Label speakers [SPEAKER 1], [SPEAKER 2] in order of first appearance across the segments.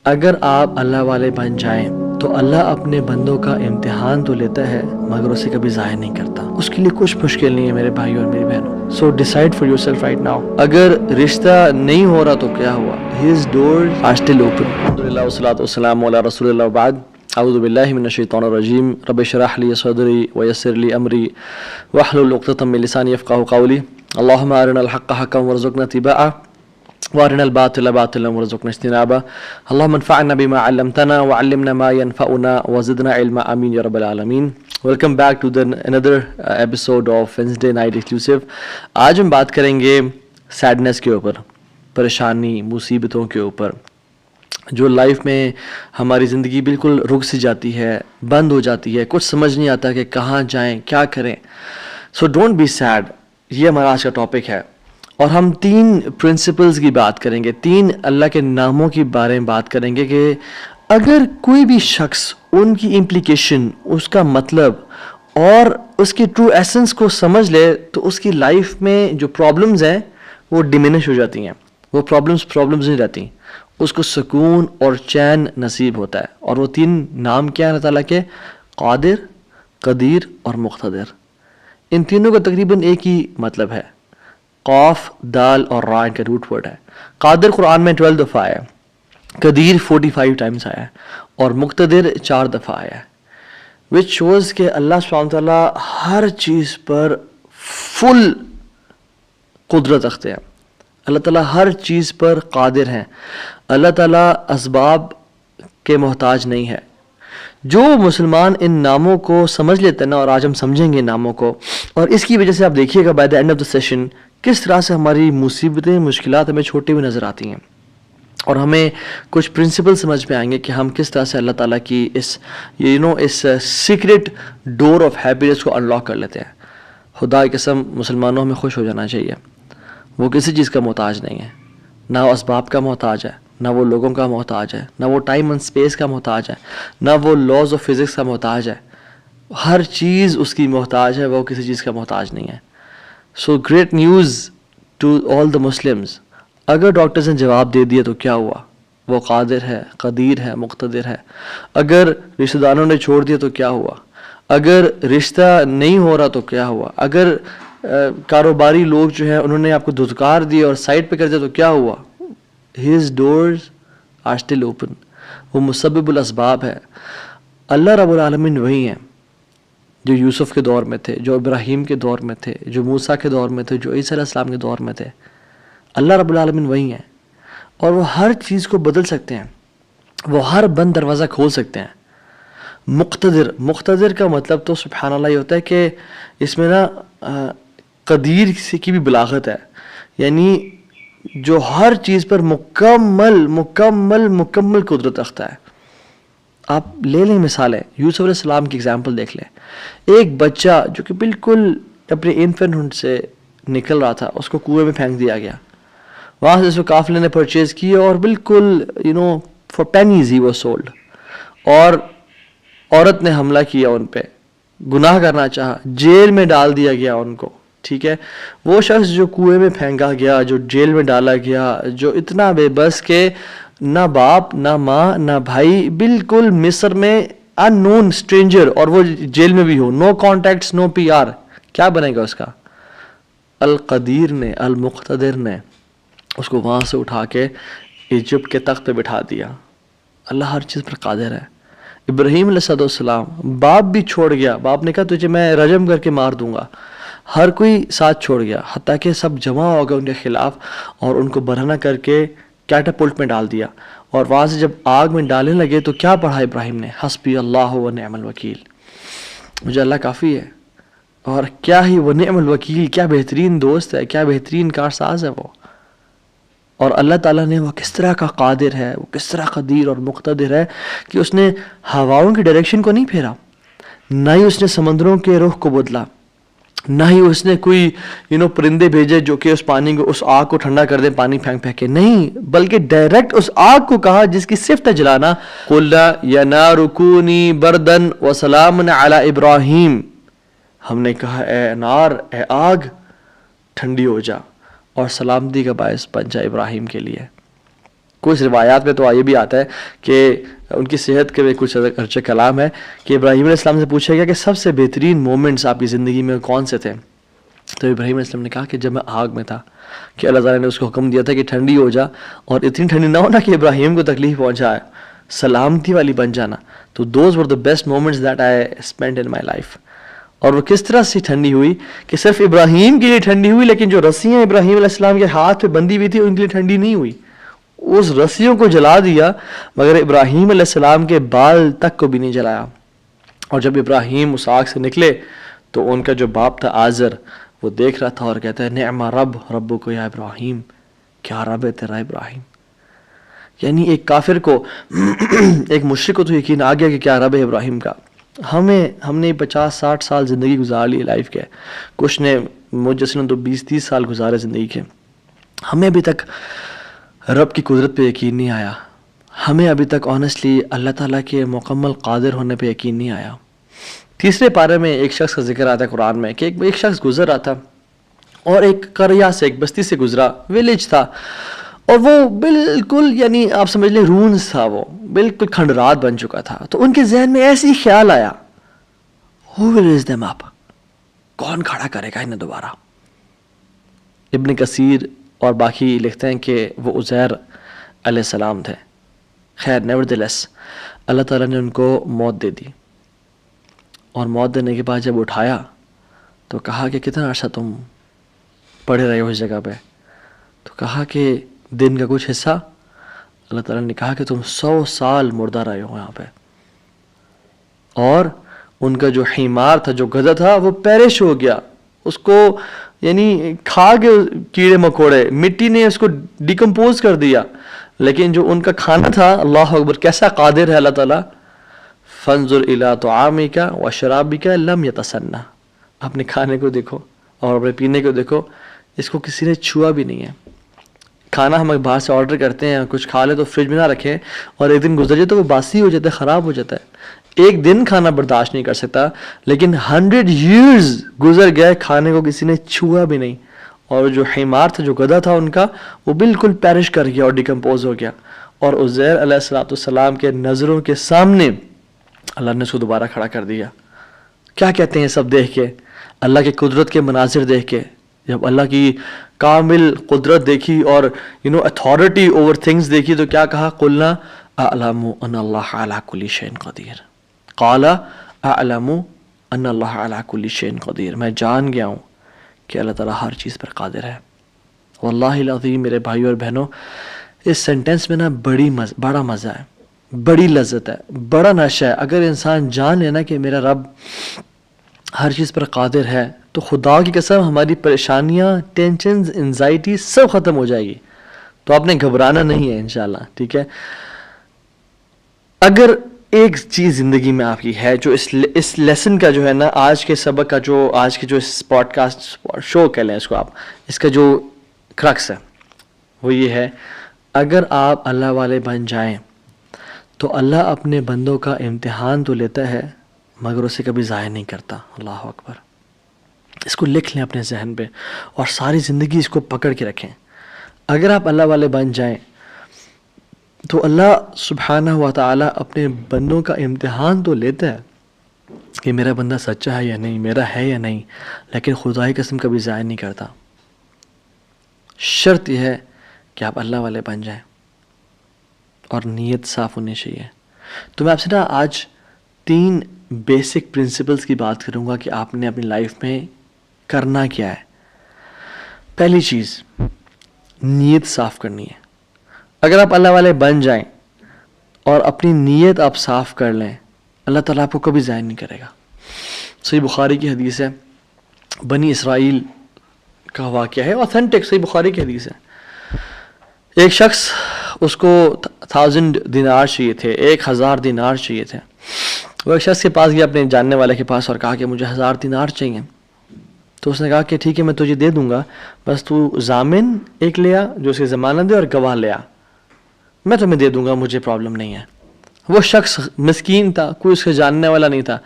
[SPEAKER 1] اگر آپ اللہ والے بن جائیں تو اللہ اپنے بندوں کا امتحان تو لیتا ہے مگر اسے کبھی ضائع نہیں کرتا. اس کے لیے کچھ مشکل نہیں ہے میرے بھائیوں اور میری بہنوں. So decide for yourself right now. اگر رشتہ نہیں ہو رہا تو کیا ہوا؟ His doors are still open. الحمدللہ والصلاۃ والسلام علی رسول اللہ وبعد. اعوذ باللہ من الشیطان الرجیم. رب اشرح لی صدری ویسر لی امری واحلل عقدۃ من لسانی یفقہوا قولی. اللہم ارنا الحق حقا وارزقنا اتباعہ وارنا الباطل باطلا وارزقنا اجتنابہ. اللہم انفعنا بما علمتنا وعلمنا ما ينفعنا وزدنا علما. آمین یا رب العالمین. Welcome back to another episode of Wednesday Night Exclusive. آج ہم بات کریں گے سیڈنس کے اوپر، پریشانی، مصیبتوں کے اوپر، جو لائف میں ہماری زندگی بالکل رک سی جاتی ہے، بند ہو جاتی ہے، کچھ سمجھ نہیں آتا کہ کہاں جائیں، کیا کریں. So don't be sad. یہ ہمارا آج کا ٹاپک ہے اور ہم 3 پرنسپلز کی بات کریں گے، 3 اللہ کے ناموں کے بارے میں بات کریں گے کہ اگر کوئی بھی شخص ان کی امپلیکیشن، اس کا مطلب اور اس کی ٹرو ایسنس کو سمجھ لے تو اس کی لائف میں جو پرابلمز ہیں وہ ڈیمینش ہو جاتی ہیں. وہ پرابلمز نہیں رہتی، اس کو سکون اور چین نصیب ہوتا ہے. اور وہ 3 نام کیا ہیں اللہ تعالیٰ کے؟ قادر، قدیر اور مقتدر. ان تینوں کا تقریباً ایک ہی مطلب ہے. قاف، دال اور را ان کا روٹ ورڈ ہے. قادر قرآن میں 12 دفعہ آیا ہے، قدیر 45 ٹائمز آیا ہے اور مقتدر 4 دفعہ آیا ہے. وچ شوز کہ اللہ سبحانہ وتعالیٰ ہر چیز پر فل قدرت رکھتے ہیں. اللہ تعالیٰ ہر چیز پر قادر ہیں. اللہ تعالیٰ اسباب کے محتاج نہیں ہے. جو مسلمان ان ناموں کو سمجھ لیتے ہیں نا، اور آج ہم سمجھیں گے ناموں کو، اور اس کی وجہ سے آپ دیکھیے گا by the end of the session کس طرح سے ہماری مصیبتیں، مشکلات ہمیں چھوٹی ہوئی نظر آتی ہیں اور ہمیں کچھ پرنسپل سمجھ میں آئیں گے کہ ہم کس طرح سے اللہ تعالیٰ کی اس سیکرٹ ڈور آف ہیپینس کو انلاک کر لیتے ہیں. خدا کی قسم مسلمانوں ہمیں خوش ہو جانا چاہیے. وہ کسی چیز کا محتاج نہیں ہے، نہ وہ اسباب کا محتاج ہے، نہ وہ لوگوں کا محتاج ہے، نہ وہ ٹائم اینڈ اسپیس کا محتاج ہے، نہ وہ لاز آف فزکس کا محتاج ہے. ہر چیز اس کی محتاج ہے، وہ کسی چیز کا محتاج نہیں ہے. So great news to all the Muslims. اگر ڈاکٹرز نے جواب دے دیا تو کیا ہوا؟ وہ قادر ہے، قدیر ہے، مقتدر ہے. اگر رشتہ داروں نے چھوڑ دیا تو کیا ہوا؟ اگر رشتہ نہیں ہو رہا تو کیا ہوا؟ اگر کاروباری لوگ جو ہیں انہوں نے آپ کو دھتکار دیا اور سائڈ پہ کر دیا تو کیا ہوا؟ His doors are still open. وہ مسبب الاسباب ہے. اللہ رب العالمین وہی ہیں جو یوسف کے دور میں تھے، جو ابراہیم کے دور میں تھے، جو موسیٰ کے دور میں تھے، جو عیسیٰ علیہ السلام کے دور میں تھے. اللہ رب العالمین وہی ہیں اور وہ ہر چیز کو بدل سکتے ہیں. وہ ہر بند دروازہ کھول سکتے ہیں. مقتدر کا مطلب تو سبحان اللہ یہ ہوتا ہے کہ اس میں نا قدیر کی بھی بلاغت ہے، یعنی جو ہر چیز پر مکمل قدرت رکھتا ہے. آپ لے لیں مثالیں، یوسف علیہ السلام کی اگزامپل دیکھ لیں. ایک بچہ جو کہ بالکل اپنے انفنٹ سے نکل رہا تھا، اس کو کنویں میں پھینک دیا گیا. وہاں سے اس کو قافلے نے پرچیز کیا اور بالکل for pennies he was sold. اور عورت نے حملہ کیا ان پہ، گناہ کرنا چاہا، جیل میں ڈال دیا گیا ان کو. ٹھیک ہے، وہ شخص جو کنویں میں پھینکا گیا، جو جیل میں ڈالا گیا، جو اتنا بے بس کہ نہ باپ نہ ماں نہ بھائی، بالکل مصر میں ان نون اسٹرینجر، اور وہ جیل میں بھی ہو، نو کانٹیکٹس، نو PR، کیا بنے گا اس کا؟ القدیر نے، المقتدر نے اس کو وہاں سے اٹھا کے ایجپٹ کے تخت پہ بٹھا دیا. اللہ ہر چیز پر قادر ہے. ابراہیم علیہ السلام باپ بھی چھوڑ گیا، باپ نے کہا تجھے میں رجم کر کے مار دوں گا. ہر کوئی ساتھ چھوڑ گیا، حتیٰ کہ سب جمع ہو گئے ان کے خلاف اور ان کو برہنہ کر کے کیٹاپلٹ میں ڈال دیا. اور وہاں سے جب آگ میں ڈالنے لگے تو کیا پڑھا ابراہیم نے؟ حسبی اللہ و نعم الوکیل. مجھے اللہ کافی ہے. اور کیا ہی وہ نعم الوکیل، کیا بہترین دوست ہے، کیا بہترین کارساز ہے وہ. اور اللہ تعالیٰ نے وہ کس طرح کا قادر ہے، وہ کس طرح قدیر اور مقتدر ہے کہ اس نے ہواؤں کی ڈائریکشن کو نہیں پھیرا، نہ ہی اس نے سمندروں کے رخ کو بدلا، نہ ہی اس نے کوئی پرندے بھیجے جو کہ اس پانی کو، اس آگ کو ٹھنڈا کر دیں پانی پھینک پھینک کے. نہیں، بلکہ ڈائریکٹ اس آگ کو کہا جس کی صفت ہے جلانا، قُلْنَا يَا نَارُ كُونِي بَرْدًا وَسَلَامًا عَلَىٰ إِبْرَاهِيمَ. ہم نے کہا اے نار، اے آگ، ٹھنڈی ہو جا اور سلامتی کا باعث بن جا ابراہیم کے لیے. کچھ روایات میں تو یہ بھی آتا ہے کہ ان کی صحت کے کچھ عرصہ کلام ہے کہ ابراہیم علیہ السلام سے پوچھا گیا کہ سب سے بہترین مومنٹس آپ کی زندگی میں کون سے تھے؟ تو ابراہیم علیہ السلام نے کہا کہ جب میں آگ میں تھا کہ اللہ تعالیٰ نے اس کو حکم دیا تھا کہ ٹھنڈی ہو جا، اور اتنی ٹھنڈی نہ ہونا کہ ابراہیم کو تکلیف پہنچائے، سلامتی والی بن جانا. تو those were the best moments that I spend in my life. اور وہ کس طرح سے ٹھنڈی ہوئی کہ صرف ابراہیم کے لیے ٹھنڈی ہوئی، لیکن جو رسیاں ابراہیم علیہ السلام کے ہاتھ پہ بندھی ہوئی تھی ان کے لیے ٹھنڈی نہیں ہوئی. اس رسیوں کو جلا دیا مگر ابراہیم علیہ السلام کے بال تک کو بھی نہیں جلایا. اور جب ابراہیم اس آگ سے نکلے تو ان کا جو باپ تھا آزر وہ دیکھ رہا تھا اور کہتا ہے نعم رب ربو کو یا ابراہیم، کیا رب ہے تیرا ابراہیم. یعنی ایک کافر کو ایک مشرک کو تو یقین آ گیا کہ کیا رب ہے ابراہیم کا. ہم نے 50-60 سال زندگی گزار لی لائف کے، کچھ نے مجھ جیسے تو 20-30 سال گزارے زندگی کے. ہمیں ابھی تک رب کی قدرت پہ یقین نہیں آیا، ہمیں ابھی تک آنیسٹلی اللہ تعالیٰ کے مکمل قادر ہونے پہ یقین نہیں آیا. تیسرے پارے میں ایک شخص کا ذکر آتا ہے قرآن میں کہ ایک شخص گزر رہا تھا اور ایک قریہ سے، ایک بستی سے گزرا، ویلیج تھا، اور وہ بالکل یعنی آپ سمجھ لیں رونز تھا، وہ بالکل کھنڈرات بن چکا تھا. تو ان کے ذہن میں ایسی خیال آیا who will raise them up؟ کون کھڑا کرے گا انہیں دوبارہ؟ ابن کثیر اور باقی لکھتے ہیں کہ وہ عزیر علیہ السلام تھے. خیر نیورتھلیس اللہ تعالیٰ نے ان کو موت دے دی، اور موت دینے کے بعد جب اٹھایا تو کہا کہ کتنا عرصہ تم پڑے رہے ہو اس جگہ پہ؟ تو کہا کہ دن کا کچھ حصہ. اللہ تعالیٰ نے کہا کہ تم 100 سال مردہ رہے ہو یہاں پہ. اور ان کا جو حمار تھا، جو گدھا تھا، وہ پیرش ہو گیا، اس کو یعنی کھا کے کیڑے مکوڑے، مٹی نے اس کو ڈیکمپوز کر دیا. لیکن جو ان کا کھانا تھا، اللہ اکبر کیسا قادر ہے اللہ تعالیٰ. فانظر الی طعامک وشرابک لم یتسنہ، اپنے کھانے کو دیکھو اور اپنے پینے کو دیکھو، اس کو کسی نے چھوا بھی نہیں ہے. کھانا ہم باہر سے آرڈر کرتے ہیں، کچھ کھا لے تو فریج میں نہ رکھیں، اور ایک دن گزر جائے تو وہ باسی ہو جاتا ہے، خراب ہو جاتا ہے. ایک دن کھانا برداشت نہیں کر سکتا، لیکن 100 years گزر گئے، کھانے کو کسی نے چھوا بھی نہیں. اور جو حمار تھا، جو گدھا تھا ان کا، وہ بالکل پیرش کر گیا اور ڈیکمپوز ہو گیا. اور عزیر علیہ السلام کے نظروں کے سامنے اللہ نے اس کو دوبارہ کھڑا کر دیا. کیا کہتے ہیں سب دیکھ کے، اللہ کی قدرت کے مناظر دیکھ کے، جب اللہ کی کامل قدرت دیکھی اور اتھارٹی اوور تھنگز دیکھی تو کیا کہا؟ قلنا اعلم ان اللہ علی کل شیء قدیر. قال اعلم ان اللہ علی کل شیء قدیر، میں جان گیا ہوں کہ اللہ تعالیٰ ہر چیز پر قادر ہے. واللہ العظیم میرے بھائیو اور بہنوں، اس سینٹنس میں نا بڑا مزہ ہے، بڑی لذت ہے، بڑا نشہ ہے. اگر انسان جان لینا کہ میرا رب ہر چیز پر قادر ہے تو خدا کی قسم ہماری پریشانیاں، ٹینشنز، انزائٹی سب ختم ہو جائے گی. تو آپ نے گھبرانا نہیں ہے انشاءاللہ، ٹھیک ہے. اگر ایک چیز زندگی میں آپ کی ہے جو اس لیسن کا جو ہے نا، آج کے سبق کا آج کے جو اس پوڈ کاسٹ شو کہہ لیں اس کو آپ، اس کا جو کرکس ہے وہ یہ ہے، اگر آپ اللہ والے بن جائیں تو اللہ اپنے بندوں کا امتحان تو لیتا ہے مگر اسے کبھی ضائع نہیں کرتا. اللہ اکبر. اس کو لکھ لیں اپنے ذہن پہ اور ساری زندگی اس کو پکڑ کے رکھیں. اگر آپ اللہ والے بن جائیں تو اللہ سبحانہ و تعالیٰ اپنے بندوں کا امتحان تو لیتا ہے کہ میرا بندہ سچا ہے یا نہیں، میرا ہے یا نہیں، لیکن خدا کی قسم کبھی ضائع نہیں کرتا. شرط یہ ہے کہ آپ اللہ والے بن جائیں اور نیت صاف ہونی چاہیے. تو میں آپ سے نا آج 3 بیسک پرنسپلز کی بات کروں گا کہ آپ نے اپنی لائف میں کرنا کیا ہے. پہلی چیز، نیت صاف کرنی ہے. اگر آپ اللہ والے بن جائیں اور اپنی نیت آپ صاف کر لیں، اللہ تعالیٰ آپ کو کبھی ضائع نہیں کرے گا. صحیح بخاری کی حدیث ہے، بنی اسرائیل کا واقعہ ہے، اوتھینٹک صحیح بخاری کی حدیث ہے. ایک شخص، اس کو 1000 دینار چاہیے تھے، 1000 دینار چاہیے تھے. وہ ایک شخص کے پاس گیا، اپنے جاننے والے کے پاس، اور کہا کہ مجھے 1000 دینار چاہیے. تو اس نے کہا کہ ٹھیک ہے میں تجھے دے دوں گا، بس تو ضامن ایک لیا جو اسے ضمانت دے اور گواہ لیا، میں تمہیں دے دوں گا، مجھے پرابلم نہیں ہے. وہ شخص مسکین تھا، کوئی اس کے جاننے والا نہیں تھا،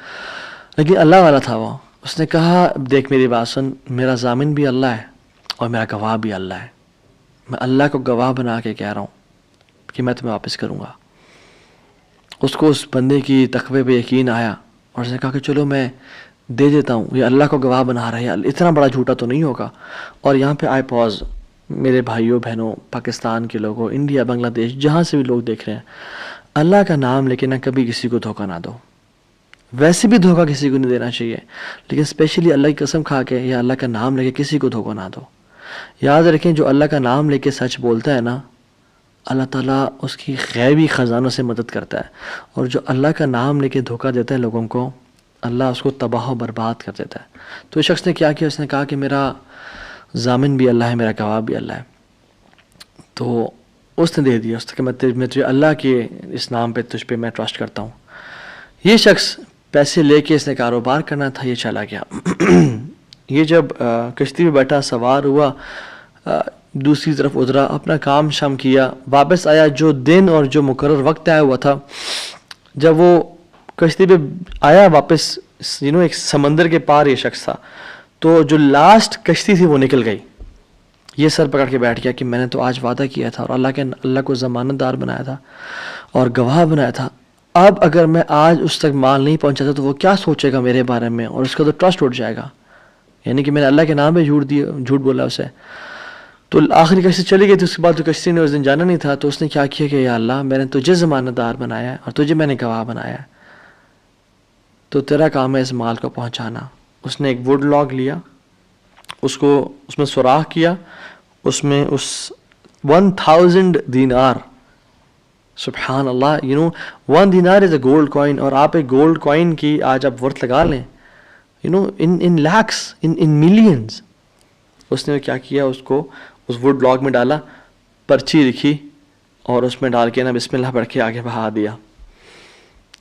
[SPEAKER 1] لیکن اللہ والا تھا وہ. اس نے کہا دیکھ میری بات سن، میرا ضامن بھی اللہ ہے اور میرا گواہ بھی اللہ ہے، میں اللہ کو گواہ بنا کے کہہ رہا ہوں کہ میں تمہیں واپس کروں گا. اس کو اس بندے کی تقوی پہ یقین آیا اور اس نے کہا کہ چلو میں دے دیتا ہوں, یہ اللہ کو گواہ بنا رہا ہے, اتنا بڑا جھوٹا تو نہیں ہوگا. اور یہاں پہ آئی پاز, میرے بھائیوں بہنوں, پاکستان کے لوگوں, انڈیا, بنگلہ دیش, جہاں سے بھی لوگ دیکھ رہے ہیں, اللہ کا نام لے کے نہ کبھی کسی کو دھوکہ نہ دو. ویسے بھی دھوکہ کسی کو نہیں دینا چاہیے, لیکن اسپیشلی اللہ کی قسم کھا کے یا اللہ کا نام لے کے کسی کو دھوکہ نہ دو. یاد رکھیں جو اللہ کا نام لے کے سچ بولتا ہے نا, اللہ تعالیٰ اس کی غیبی خزانوں سے مدد کرتا ہے, اور جو اللہ کا نام لے کے دھوکہ دیتا ہے لوگوں کو, اللہ اس کو تباہ و برباد کر دیتا ہے. تو اس شخص نے کیا کیا, اس نے کہا کہ میرا ضامن بھی اللہ ہے, میرا گواہ بھی اللہ ہے. تو اس نے دے دیا, اس نے کہ میں تجھے اللہ کے اس نام پہ تجھ پہ میں ٹرسٹ کرتا ہوں. یہ شخص پیسے لے کے اس نے کاروبار کرنا تھا, یہ چلا گیا. یہ جب کشتی پہ بیٹھا, سوار ہوا, دوسری طرف اترا, اپنا کام شام کیا, واپس آیا. جو دن اور جو مقرر وقت آیا ہوا تھا, جب وہ کشتی پہ آیا واپس, ایک سمندر کے پار یہ شخص تھا, تو جو لاسٹ کشتی تھی وہ نکل گئی. یہ سر پکڑ کے بیٹھ گیا کہ میں نے تو آج وعدہ کیا تھا اور اللہ کو ضمانت دار بنایا تھا اور گواہ بنایا تھا. اب اگر میں آج اس تک مال نہیں پہنچاتا تو وہ کیا سوچے گا میرے بارے میں, اور اس کا تو ٹرسٹ اٹھ جائے گا, یعنی کہ میں نے اللہ کے نام پہ جھوٹ بولا اسے. تو آخری کشتی چلی گئی تھی. اس کے بعد تو کشتی نے اس دن جانا نہیں تھا, تو اس نے کیا کیا کہ یا اللہ میں نے تجھے ضمانت دار بنایا ہے اور تجھے میں نے گواہ بنایا ہے, تو تیرا کام ہے اس مال کو پہنچانا. اس نے ایک ووڈ لاگ لیا, اس میں سوراخ کیا, اس میں اس 1000 دینار, سبحان اللہ, 1 دینار از اے گولڈ کوائن, اور آپ ایک گولڈ کوائن کی آج آپ ورتھ لگا لیں, in lakhs, in millions. اس نے کیا کیا, اس کو اس ووڈ لاگ میں ڈالا, پرچی لکھی اور اس میں ڈال کے نا بسم اللہ پڑھ کے آگے بہا دیا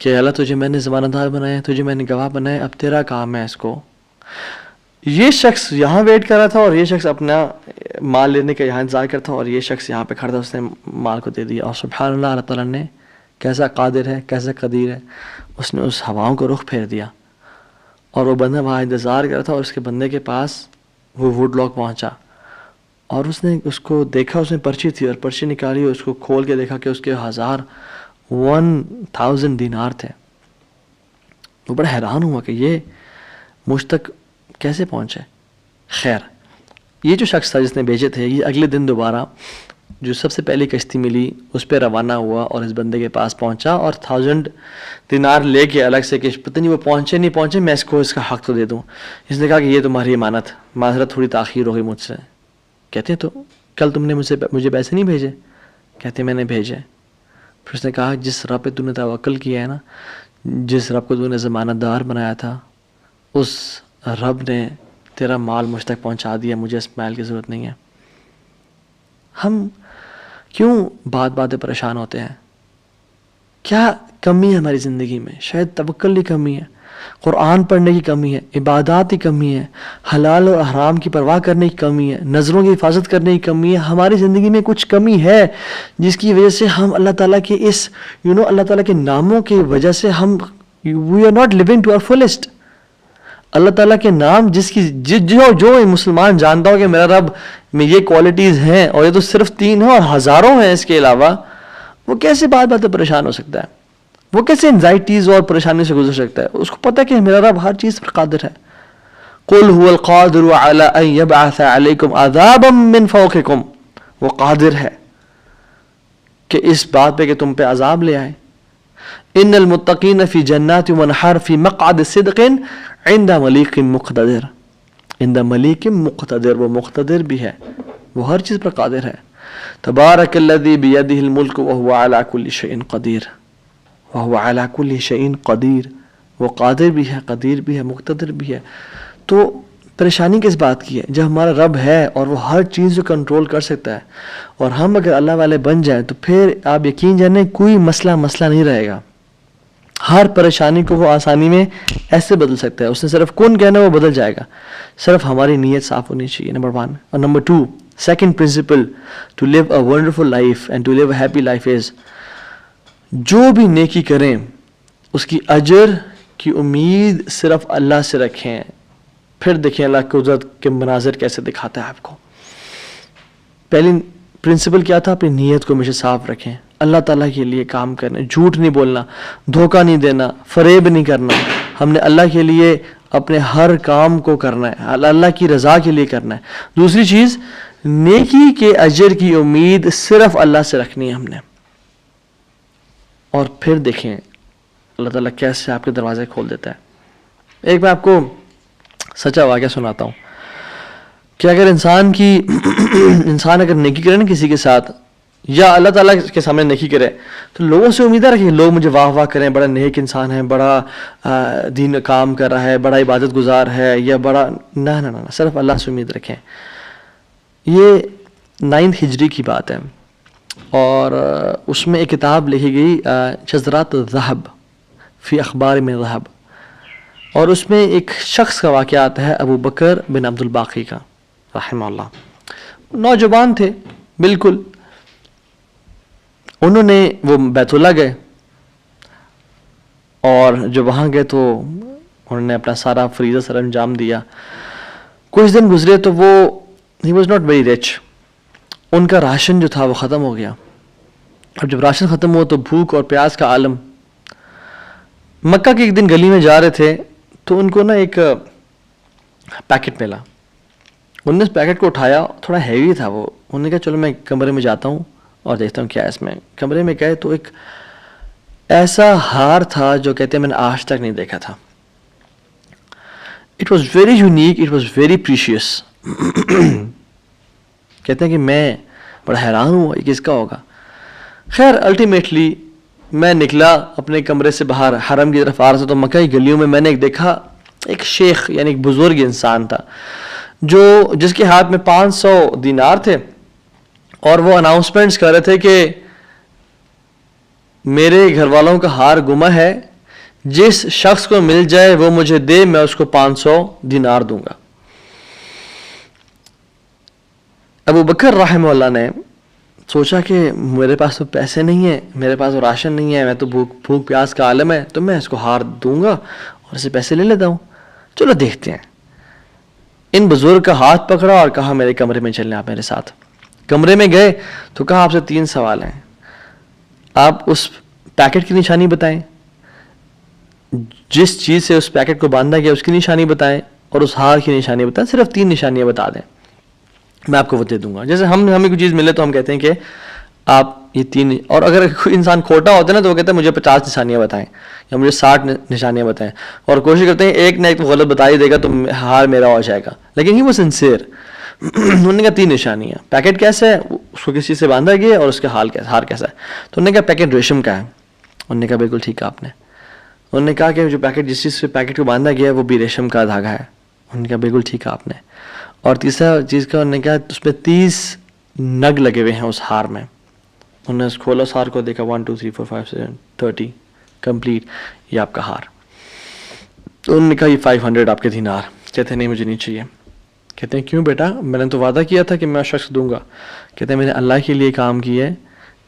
[SPEAKER 1] کہ اللہ تجھے میں نے ضمانت دار بنایا, تجھے میں نے گواہ بنایا, اب تیرا کام ہے اس کو. یہ شخص یہاں ویٹ کر رہا تھا اور یہ شخص اپنا مال لینے کا یہاں انتظار کرتا تھا, اور یہ شخص یہاں پہ کھڑا تھا, اس نے مال کو دے دیا. اور سبحان اللہ, اللہ تعالیٰ نے کیسا قادر ہے, کیسا قدیر ہے, اس نے اس ہواؤں کو رخ پھیر دیا, اور وہ بندہ وہاں انتظار کر رہا تھا, اور اس کے بندے کے پاس وہ ووڈ لاگ پہنچا, اور اس نے اس کو دیکھا, اس میں پرچی تھی, اور پرچی نکالی, اس کو کھول کے دیکھا کہ اس کے 1000 دینار تھے. وہ بڑا حیران ہوا کہ یہ مجھ تک کیسے پہنچے. خیر, یہ جو شخص تھا جس نے بھیجے تھے, یہ اگلے دن دوبارہ جو سب سے پہلی کشتی ملی اس پہ روانہ ہوا اور اس بندے کے پاس پہنچا, اور 1000 دینار لے کے الگ سے کہ پتہ نہیں وہ پہنچے نہیں پہنچے, میں اس کو اس کا حق تو دے دوں. اس نے کہا کہ یہ تمہاری امانت, معذرت تھوڑی تاخیر ہو گئی مجھ سے. کہتے ہیں تو کل تم نے مجھے پیسے نہیں بھیجے؟ کہتے میں نے بھیجے. پھر اس نے کہا جس رب پہ تو نے توکل کیا ہے نا, جس رب کو تو نے ضمانت دار بنایا تھا, اس رب نے تیرا مال مجھ تک پہنچا دیا, مجھے اس مال کی ضرورت نہیں ہے. ہم کیوں بات پریشان ہوتے ہیں؟ کیا کمی ہے ہماری زندگی میں؟ شاید توکل کی کمی ہے, قرآن پڑھنے کی کمی ہے, عبادات کی کمی ہے, حلال اور حرام کی پرواہ کرنے کی کمی ہے, نظروں کی حفاظت کرنے کی کمی ہے. ہماری زندگی میں کچھ کمی ہے جس کی وجہ سے ہم اللہ تعالیٰ کے اس اللہ تعالیٰ کے ناموں کی وجہ سے ہم we are not living to our fullest. اللہ تعالیٰ کے نام جس کی جو مسلمان جانتا ہو کہ میرا رب میں یہ کوالٹیز ہیں, اور یہ تو صرف 3 ہیں اور ہزاروں ہیں اس کے علاوہ, وہ کیسے بات پریشان ہو سکتا ہے؟ وہ کیسے انزائٹیز اور پریشانی سے گزر سکتا ہے؟ اس کو پتہ ہے کہ میرا رب ہر چیز پر قادر ہے. قُلْ هُوَ الْقَادِرُ عَلَىٰ أَن يَبْعَثَ عَلَيْكُمْ عَذَابًا مِّن فَوْقِكُمْ. وہ قادر ہے کہ اس بات پہ کہ تم پہ عذاب لے آئے. ان المتقین فی جنات ونہر فی مقعد صدق عند ملیک مقتدر. عند ملیک مقتدر, وہ مقتدر بھی ہے, وہ ہر چیز پر قادر ہے. تبارک الذی بیدہ الملک وہو علی کل شیء قدیر. وہو علی کل شیء قدیر, وہ قادر بھی ہے, قدیر بھی ہے, مقتدر بھی ہے. تو پریشانی کس بات کی ہے؟ جب ہمارا رب ہے اور وہ ہر چیز کو کنٹرول کر سکتا ہے, اور ہم اگر اللہ والے بن جائیں تو پھر آپ یقین جانیں کوئی مسئلہ نہیں رہے گا. ہر پریشانی کو وہ آسانی میں ایسے بدل سکتا ہے. اس نے صرف کن کہنا وہ بدل جائے گا, صرف ہماری نیت صاف ہونی چاہیے, نمبر 1. اور number 2, second principle to live a wonderful life and to live a happy life is, جو بھی نیکی کریں اس کی اجر کی امید صرف اللہ سے رکھیں. پھر دیکھیں اللہ کی قدرت کے مناظر کیسے دکھاتا ہے آپ کو. پہلی پرنسپل کیا تھا؟ اپنی نیت کو ہمیشہ صاف رکھیں. اللہ تعالیٰ کے لیے کام کرنا, جھوٹ نہیں بولنا, دھوکہ نہیں دینا, فریب نہیں کرنا. ہم نے اللہ کے لیے اپنے ہر کام کو کرنا ہے, اللہ کی رضا کے لیے کرنا ہے. دوسری چیز, نیکی کے اجر کی امید صرف اللہ سے رکھنی ہے ہم نے. اور پھر دیکھیں اللہ تعالیٰ کیسے آپ کے دروازے کھول دیتا ہے. ایک میں آپ کو سچا واقعہ سناتا ہوں کہ اگر انسان اگر نیکی کرے نا کسی کے ساتھ, یا اللہ تعالیٰ کے سامنے نیکی کرے, تو لوگوں سے امید رکھیں لوگ مجھے واہ واہ کریں, بڑا نیک انسان ہے, بڑا دین کام کر رہا ہے, بڑا عبادت گزار ہے, یا بڑا نہ نہ نہ, صرف اللہ سے امید رکھیں. یہ 9 ہجری کی بات ہے, اور اس میں ایک کتاب لکھی گئی شذرات الذہب فی اخبار من ذہب, اور اس میں ایک شخص کا واقعہ آتا ہے, ابو بکر بن عبد الباقی کا رحمہ اللہ. نوجوان تھے بالکل, انہوں نے وہ بیت اللہ گئے, اور جب وہاں گئے تو انہوں نے اپنا سارا فریضہ سر انجام دیا. کچھ دن گزرے تو وہ he was not very rich, ان کا راشن جو تھا وہ ختم ہو گیا. اور جب راشن ختم ہوا تو بھوک اور پیاس کا عالم. مکہ کے ایک دن گلی میں جا رہے تھے تو ان کو نا ایک پیکٹ ملا. انہوں نے اس پیکٹ کو اٹھایا, تھوڑا ہیوی تھا وہ. انہوں نے کہا چلو میں کمرے میں جاتا ہوں اور دیکھتا ہوں کیا ہے اس میں. کمرے میں گئے تو ایک ایسا ہار تھا جو کہتے ہیں میں نے آج تک نہیں دیکھا تھا. It was very unique, it was very precious. کہتے ہیں کہ میں بڑا حیران ہوں یہ کس کا ہوگا. خیر الٹیمیٹلی میں نکلا اپنے کمرے سے باہر, حرم کی طرف آ رہا تھا, تو مکہ کی گلیوں میں میں نے ایک دیکھا, ایک شیخ یعنی ایک بزرگ انسان تھا جس کے ہاتھ میں 500 دینار تھے, اور وہ اناؤنسمنٹس کر رہے تھے کہ میرے گھر والوں کا ہار گم ہے, جس شخص کو مل جائے وہ مجھے دے, میں اس کو 500 دینار دوں گا. ابو بکر رحمہ اللہ نے سوچا کہ میرے پاس تو پیسے نہیں ہیں, میرے پاس تو راشن نہیں ہے, میں تو بھوک پیاس کا عالم ہے, تو میں اس کو ہار دوں گا اور اسے پیسے لے لیتا ہوں. چلو دیکھتے ہیں. ان بزرگ کا ہاتھ پکڑا اور کہا میرے کمرے میں چلیں آپ میرے ساتھ. کمرے میں گئے تو کہا آپ سے 3 سوال ہیں, آپ اس پیکٹ کی نشانی بتائیں, جس چیز سے اس پیکٹ کو باندھا گیا اس کی نشانی بتائیں, اور اس ہار کی نشانی بتائیں. صرف 3 نشانیاں بتا دیں, میں آپ کو وہ دے دوں گا. جیسے ہمیں کوئی چیز ملے تو ہم کہتے ہیں کہ آپ یہ 3, اور اگر کوئی انسان کھوٹا ہوتا ہے نا تو وہ کہتا ہے مجھے 50 نشانیاں بتائیں یا مجھے 60 نشانیاں بتائیں, اور کوشش کرتے ہیں ایک نہ ایک تو غلط بتا ہی دے گا تو ہار میرا ہو جائے گا. لیکن ہی وہ سنسیئر. انہوں نے کہا 3 نشانیاں. پیکٹ کیسا ہے, اس کو کس چیز سے باندھا گیا, اور اس کا ہار کیسا ہے. تو انہوں نے کہا پیکٹ ریشم کا ہے. انہوں نے کہا بالکل ٹھیک ہے آپ نے. انہوں نے کہا کہ جو پیکٹ جس چیز سے پیکٹ کو باندھا گیا ہے وہ بھی ریشم کا دھاگا ہے. انہوں نے کہا بالکل ٹھیک ہے آپ نے. اور تیسرا چیز کا انہوں نے کہا اس پہ 30 نگ لگے ہوئے ہیں اس ہار میں. انہوں نے کھولا اس ہار کو, دیکھا 1 2 3 4 5 6 30 کمپلیٹ, یہ آپ کا ہار. تو انہوں نے کہا یہ 500 آپ کے دینار. کہتے ہیں نہیں مجھے نہیں چاہیے. کہتے ہیں کیوں بیٹا, میں نے تو وعدہ کیا تھا کہ میں شخص دوں گا. کہتے ہیں میں نے اللہ کے لیے کام کیا ہے,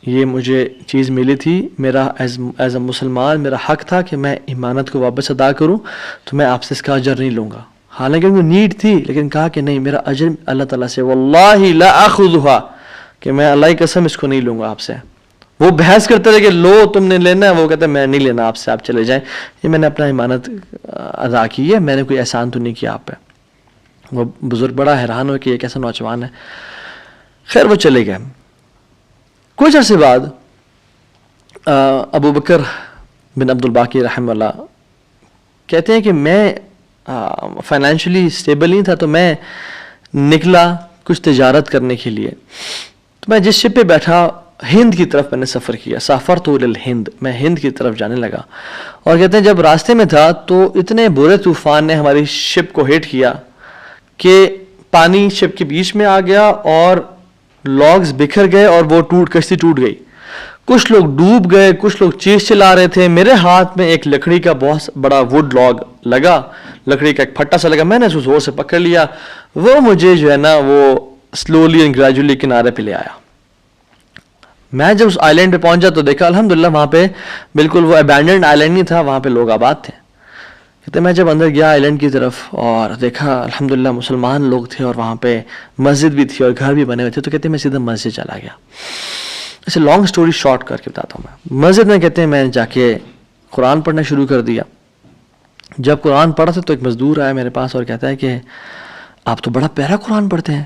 [SPEAKER 1] یہ مجھے چیز ملی تھی, میرا ایز اے مسلمان میرا حق تھا کہ میں امانت کو واپس ادا کروں, تو میں آپ سے اس کا اجر نہیں لوں گا. حالانکہ ان کو نیڈ تھی, لیکن کہا کہ نہیں میرا اجر اللہ تعالیٰ سے, واللہ لا اخذھا, کہ میں اللہ کی قسم اس کو نہیں لوں گا آپ سے. وہ بحث کرتے رہے کہ لو تم نے لینا ہے, وہ کہتے ہیں میں نہیں لینا آپ سے, آپ چلے جائیں, یہ میں نے اپنا امانت ادا کی ہے, میں نے کوئی احسان تو نہیں کیا آپ پہ. وہ بزرگ بڑا حیران ہو کہ یہ کیسا نوجوان ہے. خیر وہ چلے گئے. کچھ عرصے بعد ابو بکر بن عبد الباقی رحمہ اللہ کہتے ہیں کہ میں فائنینشلی اسٹیبل نہیں تھا, تو میں نکلا کچھ تجارت کرنے کے لیے. تو میں جس شپ پہ بیٹھا, ہند کی طرف میں نے سفر کیا. سافرت الی الہند, میں ہند کی طرف جانے لگا. اور کہتے ہیں جب راستے میں تھا تو اتنے برے طوفان نے ہماری شپ کو ہٹ کیا کہ پانی شپ کے بیچ میں آ گیا, اور لاگز بکھر گئے, اور وہ کشتی ٹوٹ گئی. کچھ لوگ ڈوب گئے, کچھ لوگ چیز چلا رہے تھے. میرے ہاتھ میں ایک لکڑی کا بہت بڑا ووڈ لاگ لگا, لکڑی کا ایک پھٹا سا لگا. میں نے اس کو زور سے پکڑ لیا, وہ مجھے جو ہے نا وہ سلولی اینڈ گریجولی کنارے پہ لے آیا. میں جب اس آئی لینڈ پہ پہنچا تو دیکھا الحمدللہ وہاں پہ بالکل وہ ابینڈنڈ آئی لینڈ نہیں تھا, وہاں پہ لوگ آباد تھے. کہتے میں جب اندر گیا آئی لینڈ کی طرف اور دیکھا الحمدللہ مسلمان لوگ تھے, اور وہاں پہ مسجد بھی تھی اور گھر بھی بنے ہوئے تھے. تو کہتے میں سیدھا مسجد چلا گیا, اسے لانگ اسٹوری شارٹ کر کے بتاتا ہوں میں. مسجد میں کہتے ہیں میں جا کے قرآن پڑھنا شروع کر دیا. جب قرآن پڑھا تھا تو ایک مزدور آیا میرے پاس اور کہتا ہے کہ آپ تو بڑا پیارا قرآن پڑھتے ہیں,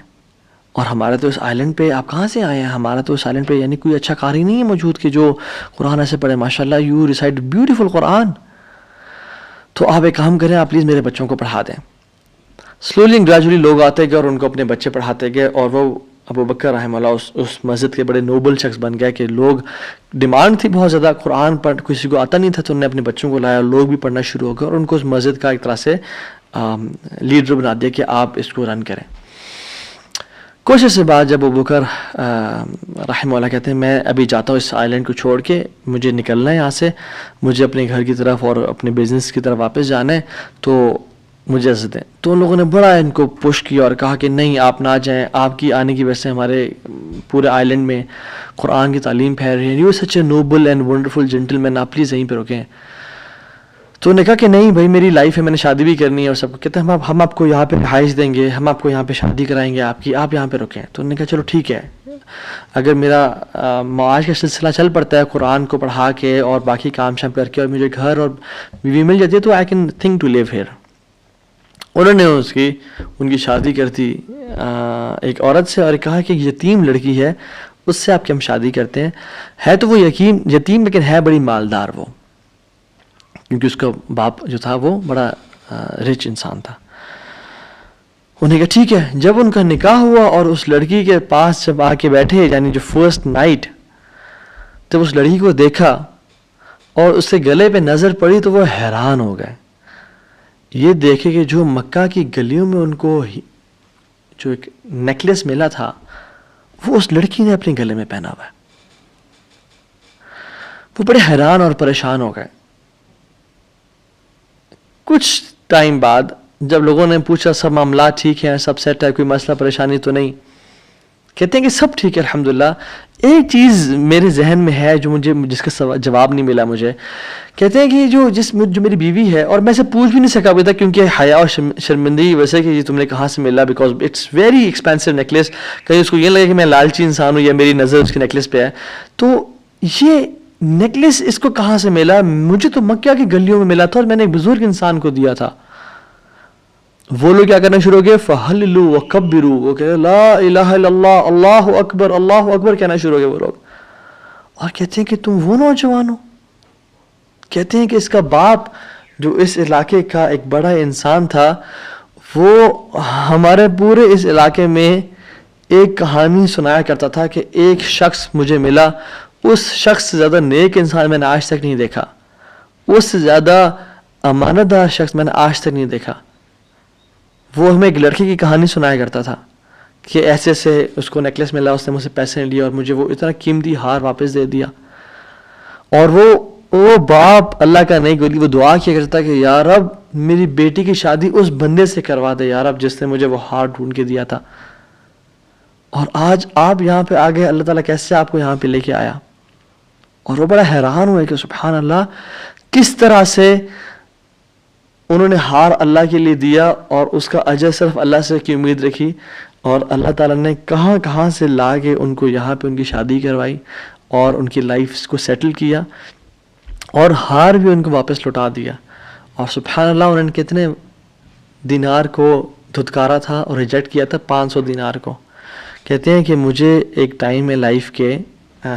[SPEAKER 1] اور ہمارے تو اس آئلینڈ پہ آپ کہاں سے آئے ہیں؟ ہمارا تو اس آئلینڈ پہ یعنی کوئی اچھا قاری نہیں ہے موجود کہ جو قرآن ایسے پڑھے. ماشاء اللہ یو ریسائٹ بیوٹیفل قرآن. تو آپ ایک کام کریں, آپ پلیز میرے بچوں کو پڑھا دیں. سلولی اینڈ گریجولی لوگ آتے گئے اور ان کو اپنے بچے پڑھاتے گئے, اور وہ ابو بکر رحمہ اللہ اس مسجد کے بڑے نوبل شخص بن گئے کہ لوگ ڈیمانڈ تھی بہت زیادہ, قرآن پڑھ کسی کو آتا نہیں تھا تو انہوں نے اپنے بچوں کو لایا, لوگ بھی پڑھنا شروع ہو گئے اور ان کو اس مسجد کا ایک طرح سے لیڈر بنا دیا کہ آپ اس کو رن کریں. کچھ عرصے بعد جب ابو بکر رحمہ اللہ کہتے ہیں میں ابھی جاتا ہوں اس آئلینڈ کو چھوڑ کے, مجھے نکلنا ہے یہاں سے, مجھے اپنے گھر کی طرف اور اپنے بزنس کی طرف واپس جانا ہے, تو مجھے اجازت دیں. تو ان لوگوں نے بڑا ان کو پش کیا اور کہا کہ نہیں آپ نہ جائیں, آپ کی آنے کی وجہ سے ہمارے پورے آئلینڈ میں قرآن کی تعلیم پھیل رہی ہے, you such a noble and wonderful gentleman, آپ پلیز یہیں پہ رکیں. تو انہوں نے کہا کہ نہیں بھائی میری لائف ہے, میں نے شادی بھی کرنی ہے اور سب کو. کہتے ہیں ہم آپ کو یہاں پہ رہائش دیں گے, ہم آپ کو یہاں پہ شادی کرائیں گے آپ کی, آپ یہاں پہ رکیں. تو انہوں نے کہا چلو ٹھیک ہے, اگر میرا معاش کا سلسلہ چل پڑتا ہے قرآن کو پڑھا کے اور باقی کام شام کر کے اور مجھے گھر اور بیوی مل جاتی ہے تو I can think to live here. انہوں نے ان کی شادی کر دی ایک عورت سے اور کہا کہ یتیم لڑکی ہے اس سے آپ کی ہم شادی کرتے ہیں. ہے تو وہ یتیم لیکن ہے بڑی مالدار وہ, کیونکہ اس کا باپ جو تھا وہ بڑا رچ انسان تھا. انہوں نے کہا ٹھیک ہے. جب ان کا نکاح ہوا اور اس لڑکی کے پاس جب آ کے بیٹھے, یعنی جو فرسٹ نائٹ, جب اس لڑکی کو دیکھا اور اس سے گلے پہ نظر پڑی تو وہ حیران ہو گئے. یہ دیکھے کہ جو مکہ کی گلیوں میں ان کو جو ایک نیکلس ملا تھا وہ اس لڑکی نے اپنے گلے میں پہنا ہوا ہے. وہ بڑے حیران اور پریشان ہو گئے. کچھ ٹائم بعد جب لوگوں نے پوچھا سب معاملات ٹھیک ہیں, سب سیٹ ہے, کوئی مسئلہ پریشانی تو نہیں, کہتے ہیں کہ سب ٹھیک ہے الحمدللہ. ایک چیز میرے ذہن میں ہے جو جس کا جواب نہیں ملا مجھے. کہتے ہیں کہ جو میری بیوی ہے, اور میں اسے پوچھ بھی نہیں سکا ابھی تک کیونکہ حیا اور شرمندگی ویسے کہ یہ تم نے کہاں سے ملا, because it's very expensive necklace. کہیں اس کو یہ لگے کہ میں لالچی انسان ہوں یا میری نظر اس کے نیکلیس پہ ہے. تو یہ نیکلیس اس کو کہاں سے ملا؟ مجھے تو مکہ کی گلیوں میں ملا تھا اور میں نے ایک بزرگ انسان کو دیا تھا. وہ لوگ کیا کرنا شروع ہو گئے, فَحَلِّلُوا وَكَبِّرُوا, وہ کہتے ہیں لا الہ الا اللہ, اللہ اکبر, اللہ اکبر کہنا شروع ہو گئے وہ لوگ. اور کہتے ہیں کہ تم وہ نوجوان ہو. کہتے ہیں کہ اس کا باپ جو اس علاقے کا ایک بڑا انسان تھا, وہ ہمارے پورے اس علاقے میں ایک کہانی سنایا کرتا تھا کہ ایک شخص مجھے ملا, اس شخص سے زیادہ نیک انسان میں نے آج تک نہیں دیکھا, اس سے زیادہ امانت دار شخص میں نے آج تک نہیں دیکھا. وہ ہمیں ایک لڑکی کی کہانی سنایا کرتا تھا کہ ایسے ایسے اس کو نیکلیس ملا, اس نے مجھ سے پیسے نہیں لیے اور مجھے وہ اتنا قیمتی ہار واپس دے دیا. اور وہ باپ اللہ کا نہیں گولی, وہ دعا کیا کرتا کہ یا رب میری بیٹی کی شادی اس بندے سے کروا دے یا رب جس نے مجھے وہ ہار ڈھونڈ کے دیا تھا. اور آج آپ یہاں پہ آ گئے, اللہ تعالیٰ کیسے آپ کو یہاں پہ لے کے آیا. اور وہ بڑا حیران ہوئے کہ سبحان اللہ کس طرح سے انہوں نے ہار اللہ کے لیے دیا اور اس کا اجر صرف اللہ سے کی امید رکھی, اور اللہ تعالیٰ نے کہاں کہاں سے لا کے ان کو یہاں پہ ان کی شادی کروائی اور ان کی لائف کو سیٹل کیا, اور ہار بھی ان کو واپس لوٹا دیا. اور سبحان اللہ انہوں نے کتنے دینار کو دھتکارا تھا اور ریجیکٹ کیا تھا, 500 دینار کو. کہتے ہیں کہ مجھے ایک ٹائم میں لائف کے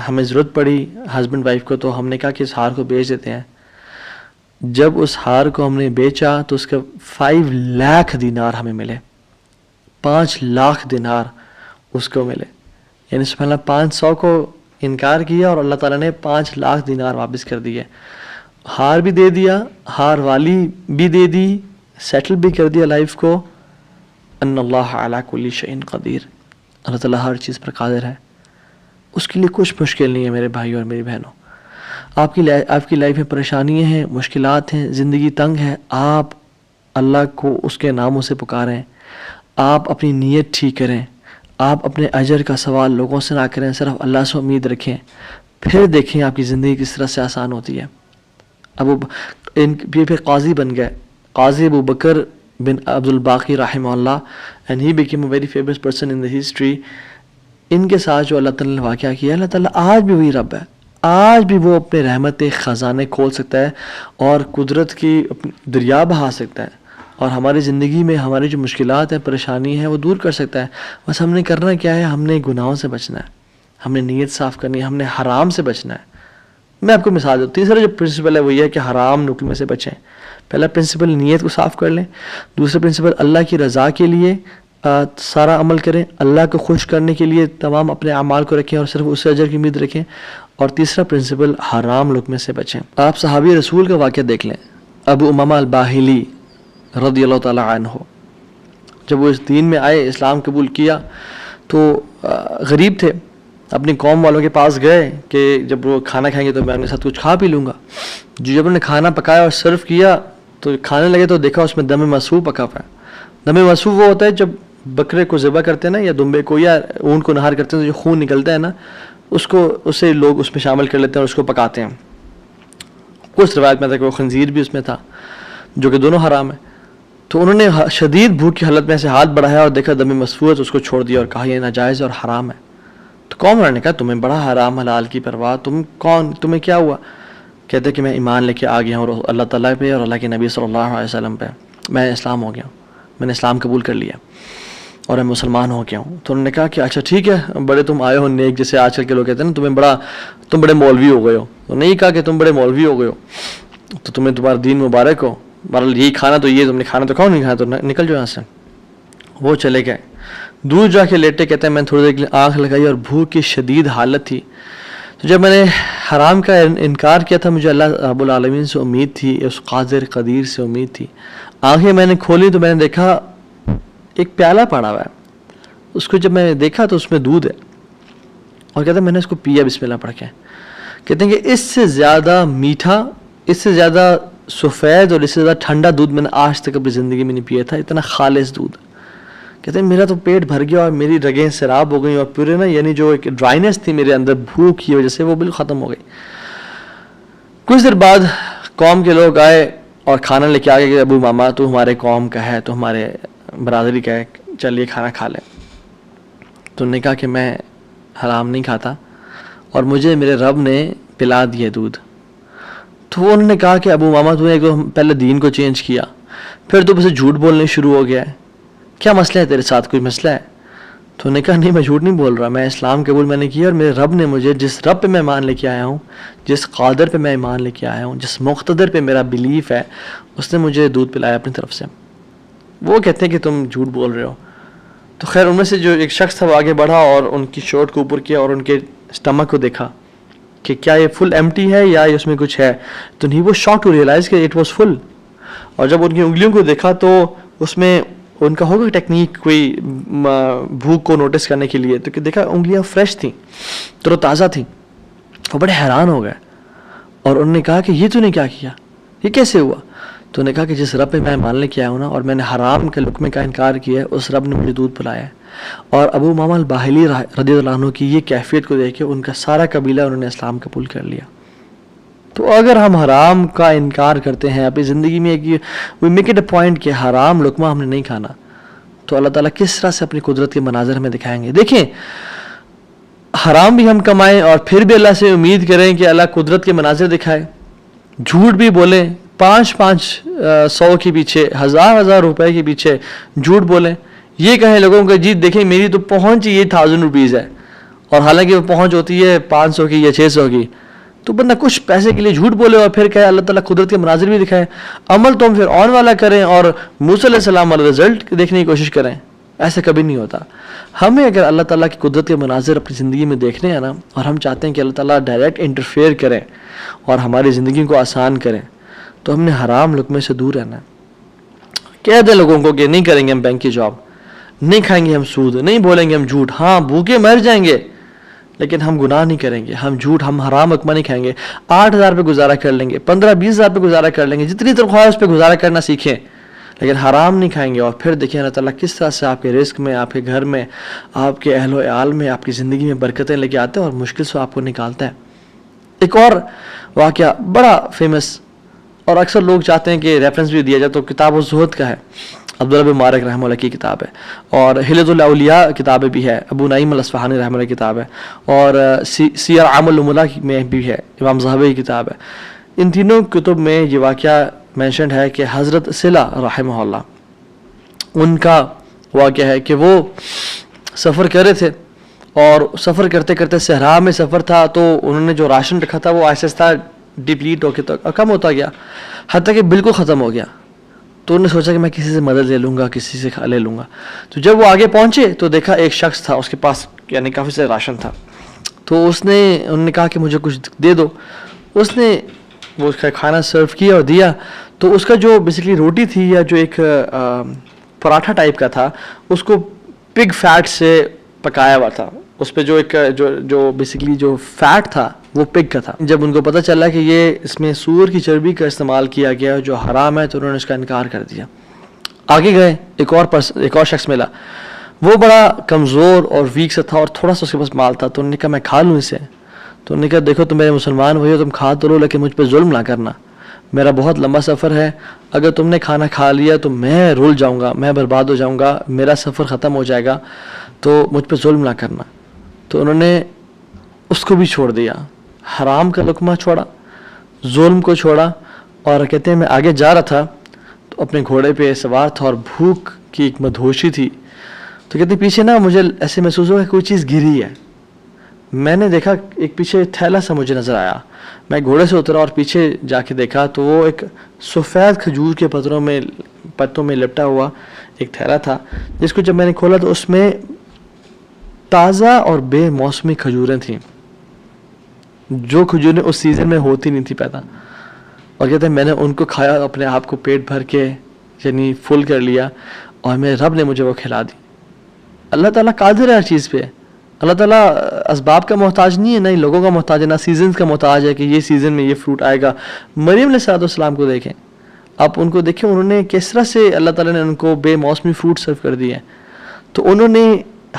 [SPEAKER 1] ہمیں ضرورت پڑی ہسبینڈ وائف کو, تو ہم نے کہا کہ اس ہار کو بیچ دیتے ہیں. جب اس ہار کو ہم نے بیچا تو اس کے 5 لاکھ دینار ہمیں ملے, 5 لاکھ دینار اس کو ملے. یعنی سبحان اللہ 500 کو انکار کیا اور اللہ تعالیٰ نے 5 لاکھ دینار واپس کر دیے. ہار بھی دے دیا, ہار والی بھی دے دی, سیٹل بھی کر دیا لائف کو. ان اللہ علی کل شیء قدیر, اللہ تعالیٰ ہر چیز پر قادر ہے, اس کے لیے کچھ مشکل نہیں ہے میرے بھائیوں اور میری بہنوں. آپ کی لائف میں پریشانیاں ہیں, مشکلات ہیں, زندگی تنگ ہے, آپ اللہ کو اس کے ناموں سے پکاریں, آپ اپنی نیت ٹھیک کریں, آپ اپنے اجر کا سوال لوگوں سے نہ کریں, صرف اللہ سے امید رکھیں, پھر دیکھیں آپ کی زندگی کس طرح سے آسان ہوتی ہے. پھر قاضی بن گئے, قاضی ابو بکر بن عبد الباقی رحمہ اللہ, and he became a very famous person in the history. ان کے ساتھ جو اللہ تعالیٰ نے واقعہ کیا، اللہ تعالیٰ آج بھی وہی رب ہے، آج بھی وہ اپنے رحمت خزانے کھول سکتا ہے اور قدرت کی دریا بہا سکتا ہے، اور ہماری زندگی میں ہماری جو مشکلات ہیں، پریشانی ہے، وہ دور کر سکتا ہے. بس ہم نے کرنا کیا ہے، ہم نے گناہوں سے بچنا ہے، ہم نے نیت صاف کرنی ہے، ہم نے حرام سے بچنا ہے. میں آپ کو مثال دوں. تیسرا جو پرنسپل ہے وہ یہ ہے کہ حرام نکلنے سے بچیں. پہلا پرنسپل نیت کو صاف کر لیں. دوسرا پرنسپل اللہ کی رضا کے لیے سارا عمل کریں، اللہ کو خوش کرنے کے لیے تمام اپنے اعمال کو رکھیں اور صرف اس سے اجر کی امید رکھیں. اور تیسرا پرنسپل حرام لقمے سے بچیں. آپ صحابی رسول کا واقعہ دیکھ لیں. ابو امامہ الباہلی رضی اللہ تعالی عنہ، جب وہ اس دین میں آئے، اسلام قبول کیا، تو غریب تھے. اپنی قوم والوں کے پاس گئے کہ جب وہ کھانا کھائیں گے تو میں ان کے ساتھ کچھ کھا پی لوں گا. جب انہوں نے کھانا پکایا اور سرو کیا تو کھانے لگے تو دیکھا اس میں دم مسفوح پکا ہوا ہے. دم مسفوح وہ ہوتا ہے جب بکرے کو ذبح کرتے ہیں نا، یا دمبے کو یا اونٹ کو نہار کرتے ہیں تو جو خون نکلتا ہے نا، اسے لوگ اس میں شامل کر لیتے ہیں اور اس کو پکاتے ہیں. کچھ روایت میں تھا کہ وہ خنزیر بھی اس میں تھا، جو کہ دونوں حرام ہے. تو انہوں نے شدید بھوک کی حالت میں سے ہاتھ بڑھایا اور دیکھا دم مسفوح ہے تو اس کو چھوڑ دیا اور کہا یہ ناجائز اور حرام ہے. تو قوم والوں نے کہا تمہیں بڑا حرام حلال کی پرواہ، تم کون، تمہیں کیا ہوا؟ کہتے کہ میں ایمان لے کے آ گیا ہوں اللہ تعالیٰ پہ اور اللہ کے نبی صلی اللہ علیہ وسلم پہ. میں اسلام ہو گیا ہوں، میں نے اسلام قبول کر لیا اور میں مسلمان ہو گیا ہوں. تو انہوں نے کہا کہ اچھا ٹھیک ہے، بڑے تم آئے ہو نیک، جیسے آج کل کے لوگ کہتے ہیں نا تم بڑے مولوی ہو گئے ہو. تو نہیں کہا کہ تم بڑے مولوی ہو گئے ہو، تو تمہیں تمہارا دین مبارک ہو، بہرحال یہی کھانا تو یہ تم نے کھانا تو کھاؤ، نہیں کھانا تو نکل جاؤ یہاں سے. وہ چلے گئے. دور جا کے لیٹے، کہتے ہیں میں تھوڑی دیر کے لیے آنکھ لگائی اور بھوک کی شدید حالت تھی. تو جب میں نے حرام کا انکار کیا تھا، مجھے اللہ رب العالمین سے امید تھی، اس قادر قدیر سے امید تھی. آنکھیں میں نے کھولی تو میں نے دیکھا ایک پیالہ پڑا ہوا ہے. اس کو جب میں نے دیکھا تو اس میں دودھ ہے، اور کہتے ہیں میں نے اس کو پیا بسم اللہ پڑھ کے. کہتے ہیں کہ اس سے زیادہ میٹھا، اس سے زیادہ سفید اور اس سے زیادہ ٹھنڈا دودھ میں نے آج تک اپنی زندگی میں نہیں پیا تھا. اتنا خالص دودھ. کہتے ہیں میرا تو پیٹ بھر گیا اور میری رگیں سیراب ہو گئیں اور پورے نا، یعنی جو ایک ڈرائنیس تھی میرے اندر بھوک کی وجہ سے، وہ بالکل ختم ہو گئی. کچھ دیر بعد قوم کے لوگ آئے اور کھانا لے کے آ گئے کہ ابو ماما تو ہمارے قوم کا ہے، تو ہمارے برادری کا ہے، چل یہ کھانا کھا لیں. تو انہوں نے کہا کہ میں حرام نہیں کھاتا اور مجھے میرے رب نے پلا دیا دودھ. تو انہوں نے کہا کہ ابو ماما تو نے پہلے دین کو چینج کیا، پھر تو اسے جھوٹ بولنے شروع ہو گیا ہے، کیا مسئلہ ہے تیرے ساتھ، کوئی مسئلہ ہے؟ تو انہوں نے کہا نہیں میں جھوٹ نہیں بول رہا، میں اسلام قبول میں نے کیا اور میرے رب نے مجھے، جس رب پہ میں ایمان لے کے آیا ہوں، جس قادر پہ میں ایمان لے کے آیا ہوں، جس مقتدر پہ میرا بلیف ہے، اس نے مجھے دودھ پلایا اپنی طرف سے. وہ کہتے ہیں کہ تم جھوٹ بول رہے ہو. تو خیر ان میں سے جو ایک شخص تھا وہ آگے بڑھا اور ان کی شرٹ کو اوپر کیا اور ان کے اسٹمک کو دیکھا کہ کیا یہ فل ایمٹی ہے یا اس میں کچھ ہے. تو نہیں، وہ شاک ٹو ریئلائز کہ اٹ واز فل. اور جب ان کی انگلیوں کو دیکھا تو اس میں ان کا ہوگا ٹیکنیک کوئی بھوک کو نوٹس کرنے کے لیے، تو کہ دیکھا انگلیاں فریش تھیں، تر و تازہ تھیں. وہ بڑے حیران ہو گئے اور انہوں نے کہا کہ یہ تو نے کیا کیا، یہ کیسے ہوا؟ تو انہوں نے کہا کہ جس رب پہ میں ماننے کے آیا ہوں نا اور میں نے حرام کے لقمے کا انکار کیا ہے، اس رب نے مجھے دودھ پلایا ہے. اور ابو امامہ الباہلی رضی اللہ عنہ کی یہ کیفیت کو دیکھ کے ان کا سارا قبیلہ انہوں نے اسلام قبول کر لیا. تو اگر ہم حرام کا انکار کرتے ہیں اپنی زندگی میں، we make it a point کہ حرام لقمہ ہم نے نہیں کھانا، تو اللہ تعالیٰ کس طرح سے اپنی قدرت کے مناظر ہمیں دکھائیں گے. دیکھیں، حرام بھی ہم کمائیں اور پھر بھی اللہ سے امید کریں کہ اللہ قدرت کے مناظر دکھائے. جھوٹ بھی بولیں، 500 کے پیچھے، 1000 روپے کے پیچھے جھوٹ بولیں. یہ کہیں لوگوں کو جی دیکھیں میری تو پہنچ یہ 1000 روپیز ہے، اور حالانکہ وہ پہنچ ہوتی ہے 500 کی یا 600 کی. تو بندہ کچھ پیسے کے لیے جھوٹ بولے اور پھر کہے اللہ تعالیٰ قدرت کے مناظر بھی دکھائے. عمل تو ہم پھر آن والا کریں اور موسیٰ علیہ السلام والا رزلٹ دیکھنے کی کوشش کریں. ایسا کبھی نہیں ہوتا. ہمیں اگر اللہ تعالیٰ کی قدرت کے مناظر اپنی زندگی میں دیکھنے ہیں نا، اور ہم چاہتے ہیں کہ اللہ تعالیٰ ڈائریکٹ انٹرفیئر کریں اور ہماری زندگی کو آسان کریں، تو ہم نے حرام لقمے سے دور رہنا ہے. کہہ دیں لوگوں کو کہ نہیں کریں گے ہم بینک کی جاب، نہیں کھائیں گے ہم سود، نہیں بولیں گے ہم جھوٹ. ہاں بھوکے مر جائیں گے لیکن ہم گناہ نہیں کریں گے، ہم جھوٹ، ہم حرام لقمہ نہیں کھائیں گے. 8000 پہ گزارا کر لیں گے، 15-20 ہزار پہ گزارا کر لیں گے، جتنی تنخواہ اس پہ گزارا کرنا سیکھیں، لیکن حرام نہیں کھائیں گے. اور پھر دیکھیں اللہ تعالیٰ کس طرح سے آپ کے رزق میں، آپ کے گھر میں، آپ کے اہل و عیال میں، آپ کی زندگی میں برکتیں لے کے آتے ہیں اور مشکل سے آپ کو نکالتا ہے. ایک اور واقعہ بڑا فیمس اور اکثر لوگ چاہتے ہیں کہ ریفرنس بھی دیا جائے، تو کتاب الزہد کا ہے. عبداللہ بن مبارک رحمہ اللہ کی کتاب ہے, اور حلیۃ الاولیاء کتابیں بھی ہے, ابو نعیم الاصفہانی رحمہ اللہ کی کتاب ہے, اور سیر عام النبلاء میں بھی ہے, امام ذہبی کی کتاب ہے. ان تینوں کتب میں یہ واقعہ مینشنڈ ہے کہ حضرت صلہ رحمہ اللہ ان کا واقعہ ہے کہ وہ سفر کر رہے تھے, اور سفر کرتے کرتے صحرا میں سفر تھا, تو انہوں نے جو راشن رکھا تھا وہ آہستہ آہستہ ڈپلیٹ ہو کے تو کم ہوتا گیا, حتیٰ کہ بالکل ختم ہو گیا. تو انہوں نے سوچا کہ میں کسی سے مدد لے لوں گا, کسی سے لے لوں گا. تو جب وہ آگے پہنچے تو دیکھا ایک شخص تھا, اس کے پاس یعنی کافی سے راشن تھا. تو انہوں نے کہا کہ مجھے کچھ دے دو. اس نے وہ اس کا کھانا سرو کیا اور دیا. تو اس کا جو بیسکلی روٹی تھی یا جو ایک پراٹھا ٹائپ کا تھا, اس کو پگ فیٹ سے پکایا ہوا تھا. اس پہ جو ایک جو بیسکلی جو فیٹ تھا وہ پگ کا تھا. جب ان کو پتہ چلا کہ یہ اس میں سور کی چربی کا استعمال کیا گیا جو حرام ہے, تو انہوں نے اس کا انکار کر دیا. آگے گئے, ایک اور شخص ملا, وہ بڑا کمزور اور ویک سے تھا اور تھوڑا سا اس کے پاس مال تھا. تو انہوں نے کہا میں کھا لوں اسے. تو انہوں نے کہا دیکھو تم میرے مسلمان ہوئے ہو, تم کھا تو لو, لیکن مجھ پہ ظلم نہ کرنا, میرا بہت لمبا سفر ہے, اگر تم نے کھانا کھا لیا تو میں رول جاؤں گا, میں برباد ہو جاؤں گا, میرا سفر ختم ہو جائے گا, تو مجھ پہ ظلم نہ کرنا. تو انہوں نے اس کو بھی چھوڑ دیا, حرام کا لقمہ چھوڑا, ظلم کو چھوڑا. اور کہتے ہیں میں آگے جا رہا تھا تو اپنے گھوڑے پہ سوار تھا اور بھوک کی ایک مدہوشی تھی. تو کہتے ہیں پیچھے نا مجھے ایسے محسوس ہوا کہ کوئی چیز گری ہے. میں نے دیکھا ایک پیچھے تھیلا سا مجھے نظر آیا. میں گھوڑے سے اترا اور پیچھے جا کے دیکھا تو وہ ایک سفید کھجور کے پتوں میں لپٹا ہوا ایک تھیلا تھا, جس کو جب میں نے کھولا تو اس میں تازہ اور بے موسمی کھجوریں تھیں, جو کھجوریں اس سیزن میں ہوتی نہیں تھی پیدا. اور کہتے ہیں میں نے ان کو کھایا, اپنے آپ کو پیٹ بھر کے یعنی فل کر لیا, اور میرے رب نے مجھے وہ کھلا دی. اللہ تعالیٰ قادر ہے ہر چیز پہ. اللہ تعالیٰ اسباب کا محتاج نہیں ہے, نہ ہی لوگوں کا محتاج ہے, نہ سیزنز کا محتاج ہے کہ یہ سیزن میں یہ فروٹ آئے گا. مریم علیہ السلام کو دیکھیں, آپ ان کو دیکھیں, انہوں نے کس طرح سے اللہ تعالیٰ نے ان کو بے موسمی فروٹ سرو کر دیے. تو انہوں نے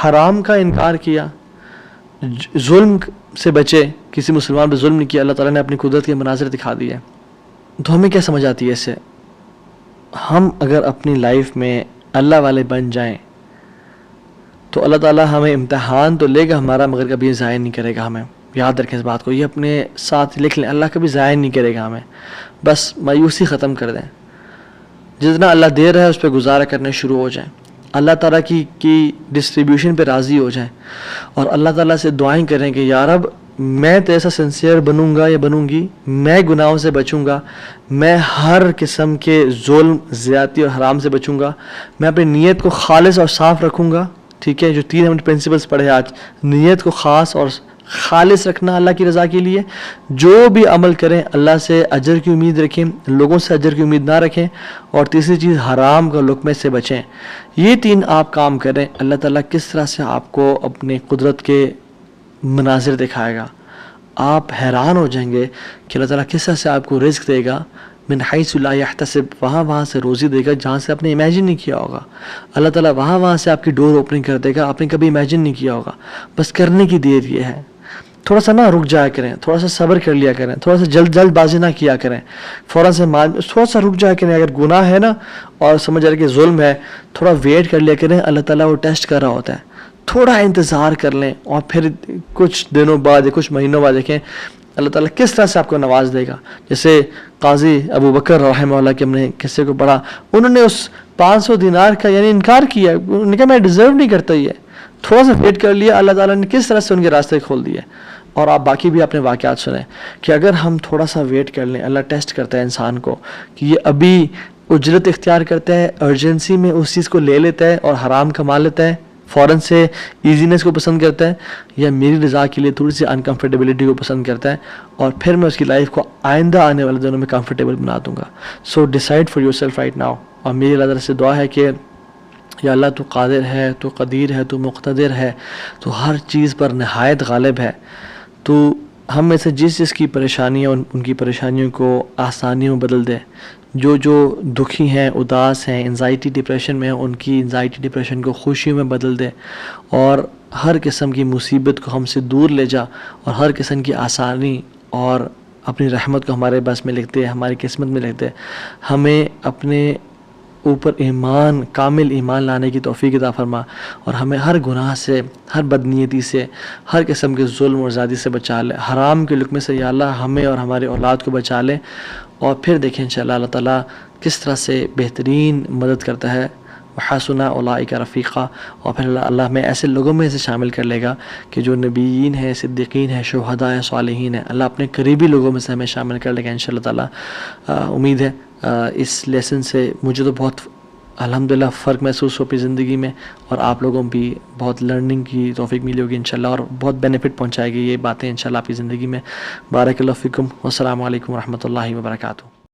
[SPEAKER 1] حرام کا انکار کیا, ظلم سے بچے, کسی مسلمان پہ ظلم نہیں کیا. اللہ تعالیٰ نے اپنی قدرت کے مناظر دکھا دیے. تو ہمیں کیا سمجھ آتی ہے اس سے؟ ہم اگر اپنی لائف میں اللہ والے بن جائیں تو اللہ تعالیٰ ہمیں امتحان تو لے گا ہمارا, مگر کبھی ضائع نہیں کرے گا ہمیں. یاد رکھیں اس بات کو, یہ اپنے ساتھ لکھ لیں, اللہ کبھی ضائع نہیں کرے گا ہمیں. بس مایوسی ختم کر دیں, جتنا اللہ دے رہا ہے اس پہ گزارا کرنے شروع ہو جائیں, اللہ تعالیٰ کی ڈسٹریبیوشن پہ راضی ہو جائیں, اور اللہ تعالیٰ سے دعائیں کریں کہ یا رب میں تو ایسا سنسیئر بنوں گا یا بنوں گی, میں گناہوں سے بچوں گا, میں ہر قسم کے ظلم, زیادتی اور حرام سے بچوں گا, میں اپنی نیت کو خالص اور صاف رکھوں گا. ٹھیک ہے, جو 3 ہم نے پرنسپلس پڑھے آج, نیت کو خاص اور خالص رکھنا اللہ کی رضا کے لیے. جو بھی عمل کریں اللہ سے اجر کی امید رکھیں, لوگوں سے اجر کی امید نہ رکھیں. اور تیسری چیز حرام کا لقمے سے بچیں. یہ 3 آپ کام کریں, اللہ تعالیٰ کس طرح سے آپ کو اپنی قدرت کے مناظر دکھائے گا. آپ حیران ہو جائیں گے کہ اللہ تعالیٰ کس طرح سے آپ کو رزق دے گا, من حیث لا یحتسب, وہاں سے روزی دے گا جہاں سے آپ نے امیجن نہیں کیا ہوگا. اللہ تعالیٰ وہاں سے آپ کی ڈور اوپننگ کر دے گا, آپ نے کبھی امیجن نہیں کیا ہوگا. بس کرنے کی دیر یہ ہے, تھوڑا سا نا رک جایا کریں, تھوڑا سا صبر کر لیا کریں, تھوڑا سا جلد بازی نہ کیا کریں, فوراً سے تھوڑا سا رک جایا کریں. اگر گناہ ہے نا اور سمجھ رہے کہ ظلم ہے, تھوڑا ویٹ کر لیا کریں. اللہ تعالیٰ وہ ٹیسٹ کر رہا ہوتا ہے, تھوڑا انتظار کر لیں, اور پھر کچھ دنوں بعد یا کچھ مہینوں بعد دیکھیں اللہ تعالیٰ کس طرح سے آپ کو نواز دے گا. جیسے قاضی ابو بکر رحمہ اللہ کے ہم نے قصے کو پڑھا, انہوں نے اس 500 دینار کا یعنی انکار کیا, انہوں نے کہا میں ڈیزرو نہیں کرتا یہ, تھوڑا سا ویٹ کر لیا, اللہ تعالیٰ نے کس طرح سے ان کے راستے کھول دیے. اور آپ باقی بھی اپنے واقعات سنیں کہ اگر ہم تھوڑا سا ویٹ کر لیں, اللہ ٹیسٹ کرتا ہے انسان کو کہ یہ ابھی اجرت اختیار کرتا ہے, ارجنسی میں اس چیز کو لے لیتا ہے اور حرام کما لیتا ہے, فوراً سے ایزینس کو پسند کرتا ہے, یا میری رضا کے لیے تھوڑی سی انکمفرٹیبلٹی کو پسند کرتا ہے, اور پھر میں اس کی لائف کو آئندہ آنے والے دنوں میں کمفرٹیبل بنا دوں گا. So decide for yourself right now. اور میری اللہ تعالیٰ سے دعا ہے کہ یا اللہ تو قادر ہے, تو قدیر ہے, تو مقتدر ہے, تو ہر چیز پر نہایت غالب ہے. تو ہم میں سے جس کی پریشانیاں ان کی پریشانیوں کو آسانیوں میں بدل دے. جو دکھی ہیں, اداس ہیں, انزائٹی ڈپریشن میں ہیں, ان کی انزائٹی ڈپریشن کو خوشیوں میں بدل دے, اور ہر قسم کی مصیبت کو ہم سے دور لے جا, اور ہر قسم کی آسانی اور اپنی رحمت کو ہمارے بس میں لکھ دے, ہماری قسمت میں لکھ دے. ہمیں اپنے اوپر ایمان، کامل ایمان لانے کی توفیق عطا فرما، اور ہمیں ہر گناہ سے، ہر بدنیتی سے، ہر قسم کے ظلم اور زیادتی سے بچا لے، حرام کے لقمے سے یا اللہ ہمیں اور ہمارے اولاد کو بچا لے، اور پھر دیکھیں انشاءاللہ اللہ تعالیٰ کس طرح سے بہترین مدد کرتا ہے، وحسن اولئک رفیقا، اور پھر اللہ ہمیں ایسے لوگوں میں سے شامل کر لے گا کہ جو نبیین ہیں، صدیقین ہیں، شہداء ہیں، صالحین ہیں، اللہ اپنے قریبی لوگوں میں سے ہمیں شامل کر لے گا انشاءاللہ تعالیٰ۔ امید ہے اس لیسن سے مجھے تو بہت الحمدللہ فرق محسوس ہو اپنی زندگی میں، اور آپ لوگوں بھی بہت لرننگ کی توفیق ملی ہوگی انشاءاللہ، اور بہت بینیفٹ پہنچائے گی یہ باتیں انشاءاللہ آپ کی زندگی میں۔ بارک اللہ فیکم، والسلام علیکم ورحمۃ اللہ وبرکاتہ۔